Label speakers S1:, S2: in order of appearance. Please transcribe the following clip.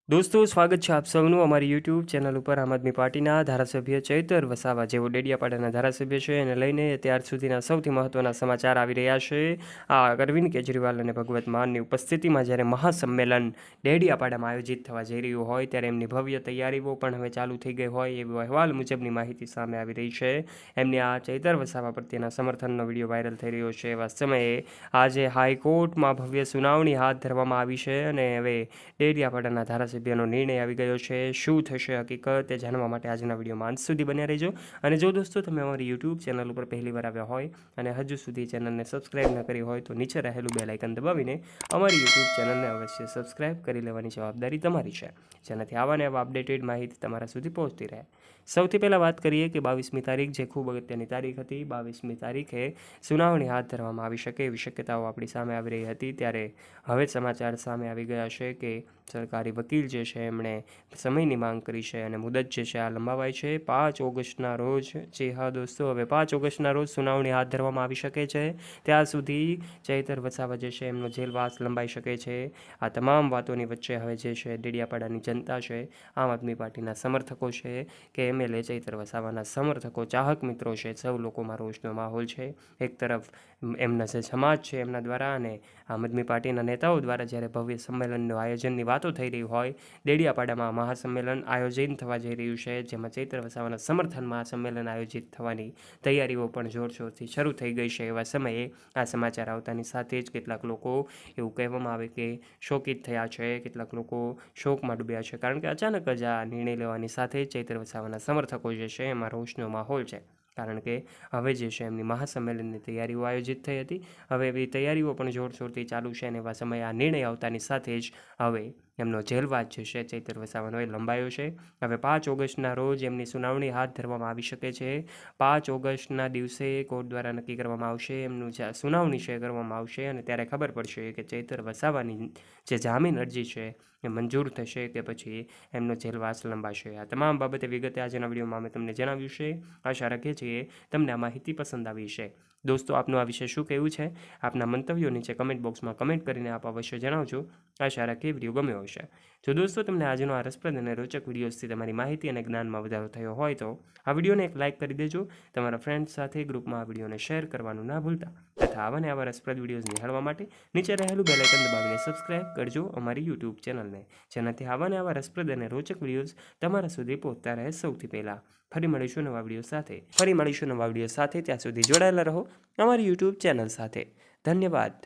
S1: દોસ્તો સ્વાગત છે આપ સૌનું અમારી યુટ્યુબ ચેનલ ઉપર। આમ આદમી પાર્ટીના ધારાસભ્ય ચૈતર વસાવા જેઓ ડેડિયાપાડાના ધારાસભ્ય છે એને લઈને અત્યાર સુધીના સૌથી મહત્ત્વના સમાચાર આવી રહ્યા છે। આ અરવિંદ કેજરીવાલ અને ભગવત માનની ઉપસ્થિતિમાં જ્યારે મહાસંમેલન ડેડિયાપાડામાં આયોજિત થવા જઈ રહ્યું હોય ત્યારે એમની ભવ્ય તૈયારીઓ પણ હવે ચાલુ થઈ ગઈ હોય એવો અહેવાલ મુજબની માહિતી સામે આવી રહી છે। એમની આ ચૈતર વસાવા પ્રત્યેના સમર્થનનો વિડીયો વાયરલ થઈ રહ્યો છે। એવા સમયે આજે હાઈકોર્ટમાં ભવ્ય સુનાવણી હાથ ધરવામાં આવી છે અને હવે ડેડિયાપાડાના ધારાસભ્ય નો નિર્ણય આવી ગયો છે। શું થશે હકીકત એ જાણવા માટે આજના વિડીયોમાં અંત સુધી બન્યા રહેજો। અને જો દોસ્તો તમે અમારી યુટ્યુબ ચેનલ ઉપર પહેલીવાર આવ્યા હોય અને હજુ સુધી ચેનલને સબસ્ક્રાઇબ ન કરી હોય તો નીચે રહેલું બેલ આઇકન દબાવીને અમારી યુટ્યુબ ચેનલને અવશ્ય સબસ્ક્રાઇબ કરી લેવાની જવાબદારી તમારી છે, જેનાથી આવા ને આવા અપડેટેડ માહિતી તમારા સુધી પહોંચતી રહે। સૌથી પહેલાં વાત કરીએ કે 22મી તારીખ જે ખૂબ અગત્યની તારીખ હતી, 22મી તારીખે સુનાવણી હાથ ધરવામાં આવી શકે એવી શક્યતાઓ આપણી સામે આવી રહી હતી। ત્યારે હવે સમાચાર સામે આવી ગયા છે કે સરકારી વકીલ જે છે એમણે સમયની માંગ કરી છે અને મુદત જે છે આ લંબાવાય છે 5 ઓગસ્ટના રોજ। જી હા દોસ્તો, હવે 5 ઓગસ્ટના રોજ સુનાવણી હાથ ધરવામાં આવી શકે છે। ત્યાં સુધી ચૈતર વસાવા જે છે એમનો જેલવાસ લંબાઈ શકે છે। આ તમામ વાતોની વચ્ચે હવે જે છે ડેડિયાપાડાની જનતા છે, આમ આદમી પાર્ટીના સમર્થકો છે કે એમએલએ ચૈતર વસાવાના સમર્થકો, ચાહક મિત્રો છે, સૌ લોકોમાં રોષનો માહોલ છે। એક તરફ એમના જે સમાજ છે એમના દ્વારા અને આમ આદમી પાર્ટીના નેતાઓ દ્વારા જ્યારે ભવ્ય સંમેલનનું આયોજનની વાતો થઈ રહી હોય, ડેડિયાપાડામાં મહાસંમેલન આયોજન થવા જઈ રહ્યું છે જેમાં ચૈતર વસાવાના સમર્થનમાં આ સંમેલન આયોજિત થવાની તૈયારીઓ પણ જોરશોરથી શરૂ થઈ ગઈ છે। એવા સમયે આ સમાચાર આવતાની સાથે જ કેટલાક લોકો એવું કહેવામાં આવે કે શોકિત થયા છે, કેટલાક લોકો શોકમાં ડૂબ્યા છે, કારણ કે અચાનક જ આ નિર્ણય લેવાની સાથે ચૈતર વસાવાના સમર્થકો જે છે એમાં રોષનો માહોલ છે। કારણ કે હવે જે છે એમની મહાસંમેલનની તૈયારીઓ આયોજિત થઈ હતી, હવે એવી તૈયારીઓ પણ જોરશોરથી ચાલુ છે અને એવા સમયે આ નિર્ણય આવતાની સાથે જ હવે એમનો જેલવાસ જે છે ચૈતર વસાવાનો એ લંબાયો છે। હવે 5 ઓગસ્ટના રોજ એમની સુનાવણી હાથ ધરવામાં આવી શકે છે। 5 ઓગસ્ટના દિવસે કોર્ટ દ્વારા નક્કી કરવામાં આવશે, એમનું જે સુનાવણી છે કરવામાં આવશે અને ત્યારે ખબર પડશે કે ચૈતર વસાવાની જે જામીન અરજી છે એ મંજૂર થશે કે પછી એમનો જેલવાસ લંબાશે। આ તમામ બાબતે વિગતે આજના વિડીયોમાં અમે તમને જણાવ્યું છે। આશા રાખીએ છીએ તમને આ માહિતી પસંદ આવી છે। દોસ્તો આપનું આ વિશે શું કહેવું છે? આપના મંતવ્યો નીચે કમેન્ટ બોક્સમાં કમેન્ટ કરીને આપ અવશ્ય જણાવજો। આશા રાખીએ વિડીયો ગમ્યો હશે। જો દોસ્તો તમને આજનો આ રસપ્રદ અને રોચક વિડીયોઝથી તમારી માહિતી અને જ્ઞાનમાં વધારો થયો હોય તો આ વિડીયોને એક લાઇક કરી દેજો। તમારા ફ્રેન્ડ્સ સાથે ગ્રુપમાં આ વિડીયોને શેર કરવાનું ના ભૂલતા તથા આવા ને આવા રસપ્રદ વિડીયોઝ નિહાળવા માટે નીચે રહેલું બેલ આઇકન દબાવીને સબસ્ક્રાઇબ કરજો અમારી યુટ્યુબ ચેનલને, જેનાથી આવા ને આવા રસપ્રદ અને રોચક વિડીયોઝ તમારા સુધી પહોંચતા રહે સૌથી પહેલાં। ફરી મળીશું નવા વિડીયો સાથે, ત્યાં સુધી જોડાયેલા રહો અમારી યુટ્યુબ ચેનલ સાથે। ધન્યવાદ।